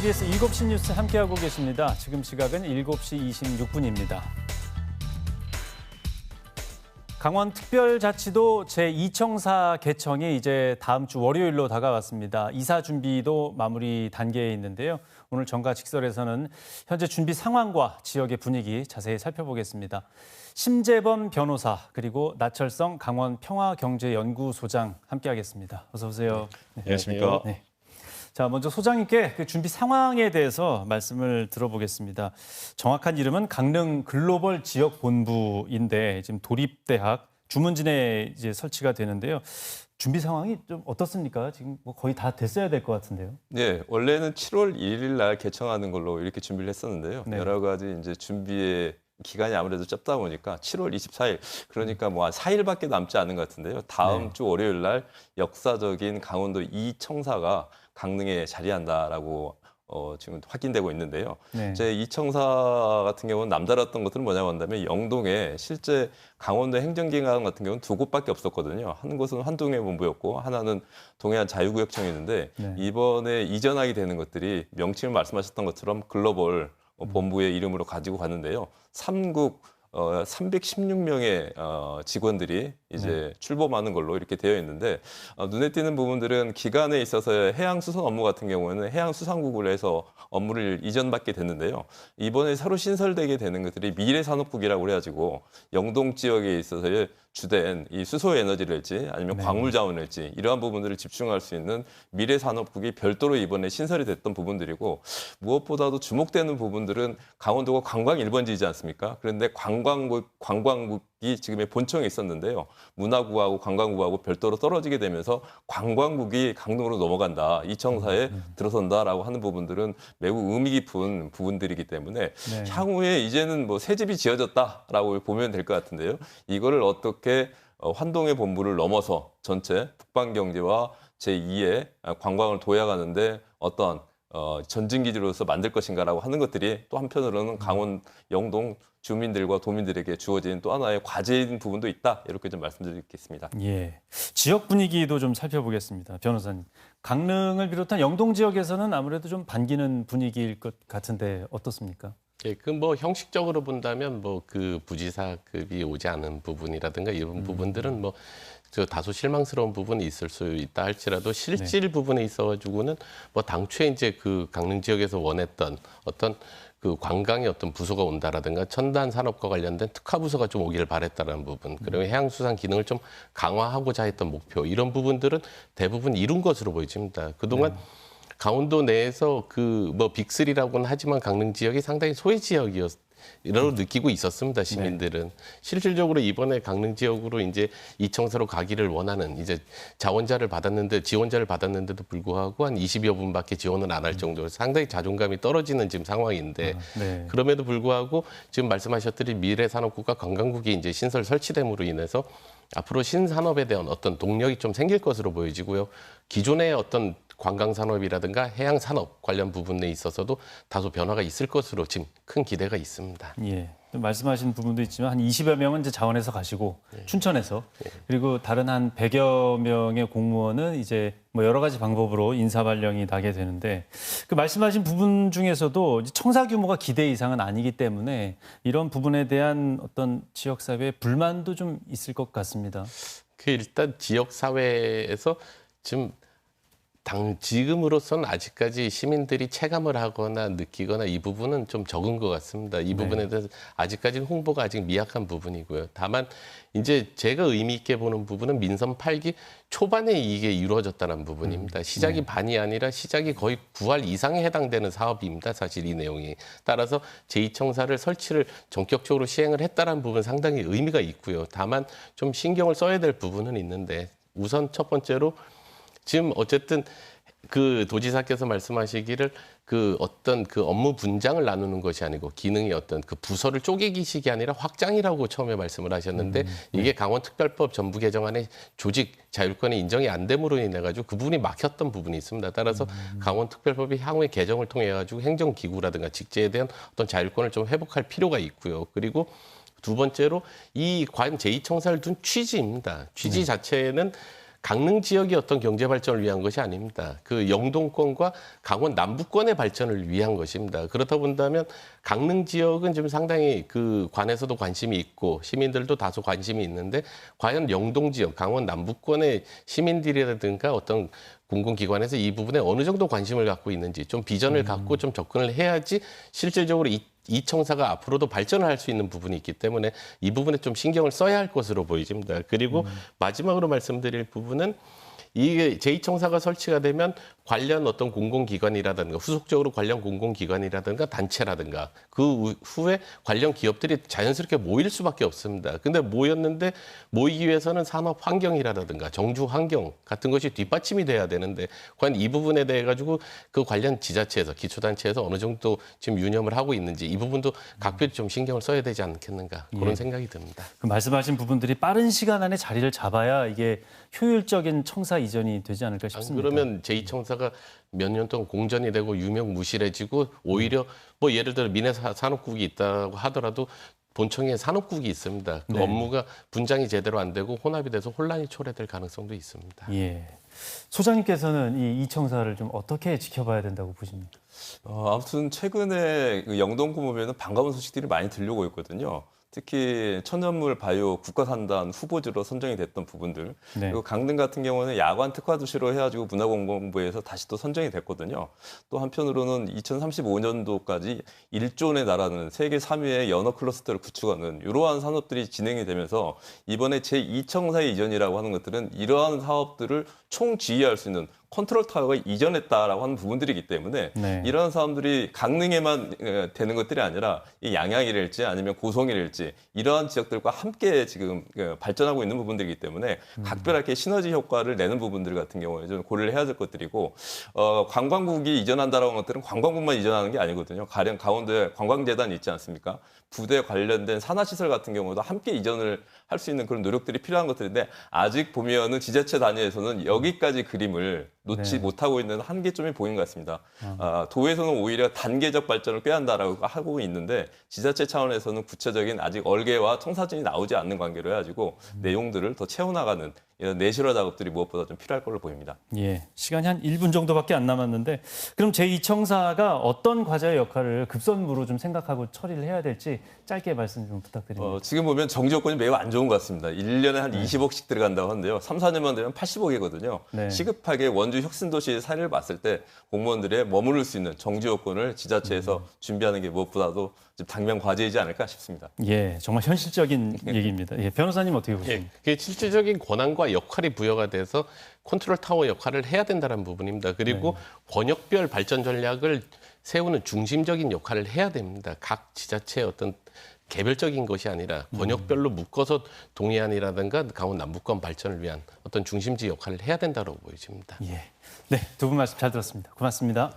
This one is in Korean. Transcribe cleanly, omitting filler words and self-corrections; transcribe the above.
KBS 7시 뉴스 함께하고 계십니다. 지금 시각은 7시 26분입니다. 강원특별자치도 제2청사 개청이 이제 다음 주 월요일로 다가왔습니다. 이사 준비도 마무리 단계에 있는데요. 오늘 정가직설에서는 현재 준비 상황과 지역의 분위기 자세히 살펴보겠습니다. 심재범 변호사 그리고 나철성 강원 평화경제연구소장 함께하겠습니다. 어서 오세요. 네, 안녕하십니까. 네. 자, 먼저 소장님께 그 준비 상황에 대해서 말씀을 들어보겠습니다. 정확한 이름은 강릉 글로벌 지역본부인데 지금 도립대학 주문진에 이제 설치가 되는데요. 준비 상황이 좀 어떻습니까? 지금 뭐 거의 다 됐어야 될 것 같은데요. 네, 원래는 7월 1일 날 개청하는 걸로 이렇게 준비를 했었는데요. 네. 여러 가지 이제 준비의 기간이 아무래도 짧다 보니까 7월 24일, 그러니까 뭐 한 4일밖에 남지 않은 것 같은데요. 다음 네. 주 월요일 날 역사적인 강원도 2청사가 강릉에 자리한다라고 지금 확인되고 있는데요. 네. 제 2청사 같은 경우는 남다랐던 것들은 뭐냐고 한다면 영동에 실제 강원도 행정기관 같은 경우는 두 곳밖에 없었거든요. 한 곳은 환동해 본부였고 하나는 동해안 자유구역청이었는데 네. 이번에 이전하게 되는 것들이 명칭을 말씀하셨던 것처럼 글로벌 본부의 이름으로 가지고 갔는데요. 3국 316명의 직원들이 이제 출범하는 걸로 이렇게 되어 있는데 눈에 띄는 부분들은 기간에 있어서 해양수산 업무 같은 경우에는 해양수산국을 해서 업무를 이전받게 됐는데요. 이번에 새로 신설되게 되는 것들이 미래산업국이라고 그래가지고 영동 지역에 있어서의 주된 이 수소에너지랄지 아니면 네. 광물자원일지 이러한 부분들을 집중할 수 있는 미래산업국이 별도로 이번에 신설이 됐던 부분들이고 무엇보다도 주목되는 부분들은 강원도가 관광 1번지이지 않습니까? 그런데 관광국이 지금의 본청에 있었는데요. 문화구하고 관광구하고 별도로 떨어지게 되면서 관광국이 강릉으로 넘어간다. 이 청사에 들어선다라고 하는 부분들은 매우 의미 깊은 부분들이기 때문에 네. 향후에 이제는 뭐 새 집이 지어졌다라고 보면 될 것 같은데요. 이거를 어떻게 환동의 본부를 넘어서 전체 북방경제와 제2의 관광을 도약하는데 어떤 전진기지로서 만들 것인가라고 하는 것들이 또 한편으로는 강원 영동 주민들과 도민들에게 주어진 또 하나의 과제인 부분도 있다. 이렇게 좀 말씀드리겠습니다. 예, 지역 분위기도 좀 살펴보겠습니다. 변호사님. 강릉을 비롯한 영동 지역에서는 아무래도 좀 반기는 분위기일 것 같은데 어떻습니까? 예, 그 뭐 형식적으로 본다면 뭐 그 부지사급이 오지 않은 부분이라든가 이런 부분들은 뭐 저 다소 실망스러운 부분이 있을 수 있다 할지라도 실질 부분에 있어가지고는 뭐 당초에 이제 그 강릉 지역에서 원했던 어떤 그 관광의 어떤 부서가 온다라든가 첨단 산업과 관련된 특화 부서가 좀 오기를 바랬다라는 부분, 그리고 해양수산 기능을 좀 강화하고자 했던 목표, 이런 부분들은 대부분 이룬 것으로 보여집니다. 그동안 강원도 내에서 그 뭐 빅3라고는 하지만 강릉 지역이 상당히 소외 지역이라고 느끼고 있었습니다. 시민들은. 실질적으로 이번에 강릉 지역으로 이제 이청사로 가기를 원하는 이제 지원자를 받았는데도 불구하고 한 20여 분밖에 지원을 안 할 정도로 상당히 자존감이 떨어지는 지금 상황인데 네. 그럼에도 불구하고 지금 말씀하셨듯이 미래산업국과 관광국이 이제 신설 설치됨으로 인해서 앞으로 신산업에 대한 어떤 동력이 좀 생길 것으로 보여지고요. 기존의 어떤 관광산업이라든가 해양산업 관련 부분에 있어서도 다소 변화가 있을 것으로 지금 큰 기대가 있습니다. 예, 말씀하신 부분도 있지만 한 20여 명은 이제 자원에서 가시고 춘천에서 그리고 다른 한 100여 명의 공무원은 이제 뭐 여러 가지 방법으로 인사 발령이 나게 되는데 그 말씀하신 부분 중에서도 청사 규모가 기대 이상은 아니기 때문에 이런 부분에 대한 어떤 지역 사회의 불만도 좀 있을 것 같습니다. 그 일단 지역 사회에서 지금으로서는 아직까지 시민들이 체감을 하거나 느끼거나 이 부분은 좀 적은 것 같습니다. 이 부분에 대해서 아직까지는 홍보가 아직 미약한 부분이고요. 다만 이제 제가 의미 있게 보는 부분은 민선 8기 초반에 이게 이루어졌다는 부분입니다. 시작이 반이 아니라 시작이 거의 9할 이상에 해당되는 사업입니다. 사실 이 내용이. 따라서 제2청사를 설치를 전격적으로 시행을 했다는 부분 상당히 의미가 있고요. 다만 좀 신경을 써야 될 부분은 있는데 우선 첫 번째로 지금 어쨌든 그 도지사께서 말씀하시기를 그 어떤 그 업무 분장을 나누는 것이 아니고 기능이 어떤 그 부서를 쪼개기식이 아니라 확장이라고 처음에 말씀을 하셨는데 이게 강원특별법 전부 개정안에 조직 자율권이 인정이 안 됨으로 인해 가지고 그 부분이 막혔던 부분이 있습니다. 따라서 강원특별법이 향후에 개정을 통해 가지고 행정기구라든가 직제에 대한 어떤 자율권을 좀 회복할 필요가 있고요. 그리고 두 번째로 이 과연 제2청사를 둔 취지입니다. 취지 자체는 강릉 지역의 어떤 경제 발전을 위한 것이 아닙니다. 그 영동권과 강원 남부권의 발전을 위한 것입니다. 그렇다 본다면 강릉 지역은 지금 상당히 그 관에서도 관심이 있고 시민들도 다소 관심이 있는데 과연 영동 지역, 강원 남부권의 시민들이라든가 어떤 공공기관에서 이 부분에 어느 정도 관심을 갖고 있는지 좀 비전을 갖고 좀 접근을 해야지 실질적으로 이 청사가 앞으로도 발전을 할 수 있는 부분이 있기 때문에 이 부분에 좀 신경을 써야 할 것으로 보입니다. 그리고 마지막으로 말씀드릴 부분은 이게 제2청사가 설치가 되면 관련 어떤 공공기관이라든가 후속적으로 관련 공공기관이라든가 단체라든가 그 후에 관련 기업들이 자연스럽게 모일 수밖에 없습니다. 근데 모였는데 모이기 위해서는 산업 환경이라든가 정주 환경 같은 것이 뒷받침이 돼야 되는데 과연 이 부분에 대해 가지고 그 관련 지자체에서 기초단체에서 어느 정도 지금 유념을 하고 있는지 이 부분도 각별히 좀 신경을 써야 되지 않겠는가 그런 생각이 듭니다. 그 말씀하신 부분들이 빠른 시간 안에 자리를 잡아야 이게 효율적인 청사 이전이 되지 않을까 싶습니다. 그러면 제2청사가 몇 년 동안 공전이 되고 유명무실해지고 오히려 뭐 예를 들어 민해 산업국이 있다고 하더라도 본청에 산업국이 있습니다. 그 네. 업무가 분장이 제대로 안 되고 혼합이 돼서 혼란이 초래될 가능성도 있습니다. 예. 소장님께서는 이 청사를 좀 어떻게 지켜봐야 된다고 보십니까? 아무튼 최근에 그 영동구 보면은 반가운 소식들이 많이 들려오고 있거든요. 특히 천연물 바이오 국가산단 후보지로 선정이 됐던 부분들. 네. 그리고 강릉 같은 경우는 야간 특화 도시로 해가지고 문화공부에서 다시 또 선정이 됐거든요. 또 한편으로는 2035년도까지 1조원에 달하는 세계 3위의 연어 클러스터를 구축하는 이러한 산업들이 진행이 되면서 이번에 제2청사의 이전이라고 하는 것들은 이러한 사업들을 총지휘할 수 있는 컨트롤 타워가 이전했다라고 하는 부분들이기 때문에 네. 이런 사람들이 강릉에만 되는 것들이 아니라 이 양양이랄지 아니면 고성이랄지 이러한 지역들과 함께 지금 발전하고 있는 부분들이기 때문에 각별하게 시너지 효과를 내는 부분들 같은 경우에 좀 고려를 해야 될 것들이고 관광국이 이전한다라는 것들은 관광국만 이전하는 게 아니거든요. 가령 강원도에 관광재단이 있지 않습니까? 부대 관련된 산하시설 같은 경우도 함께 이전을 할 수 있는 그런 노력들이 필요한 것들인데 아직 보면은 지자체 단위에서는 여기까지 그림을 놓지 네. 못하고 있는 한계점이 보이는 것 같습니다. 도에서는 오히려 단계적 발전을 꾀한다라고 하고 있는데 지자체 차원에서는 구체적인 아직 얼개와 청사진이 나오지 않는 관계로 해가지고 내용들을 더 채워나가는 이런 내실화 작업들이 무엇보다 좀 필요할 걸로 보입니다. 예, 시간이 한 1분 정도밖에 안 남았는데 그럼 제2청사가 어떤 과제의 역할을 급선무로 좀 생각하고 처리를 해야 될지 짧게 말씀 좀 부탁드립니다. 지금 보면 정지 요건이 매우 안 좋은 것 같습니다. 1년에 한 20억씩 들어간다고 하는데요. 3, 4년만 되면 80억이거든요. 네. 시급하게 원주 혁신도시 사례를 봤을 때 공무원들의 머무를 수 있는 정지 요건을 지자체에서 준비하는 게 무엇보다도 당면 과제이지 않을까 싶습니다. 예, 정말 현실적인 얘기입니다. 예, 변호사님 어떻게 보십니까? 그게 실질적인 권한과 역할이 부여가 돼서 컨트롤 타워 역할을 해야 된다는 부분입니다. 그리고 권역별 발전 전략을 세우는 중심적인 역할을 해야 됩니다. 각 지자체의 어떤 개별적인 것이 아니라 권역별로 묶어서 동해안이라든가 강원 남부권 발전을 위한 어떤 중심지 역할을 해야 된다고 보여집니다. 예, 네, 두 분 말씀 잘 들었습니다. 고맙습니다.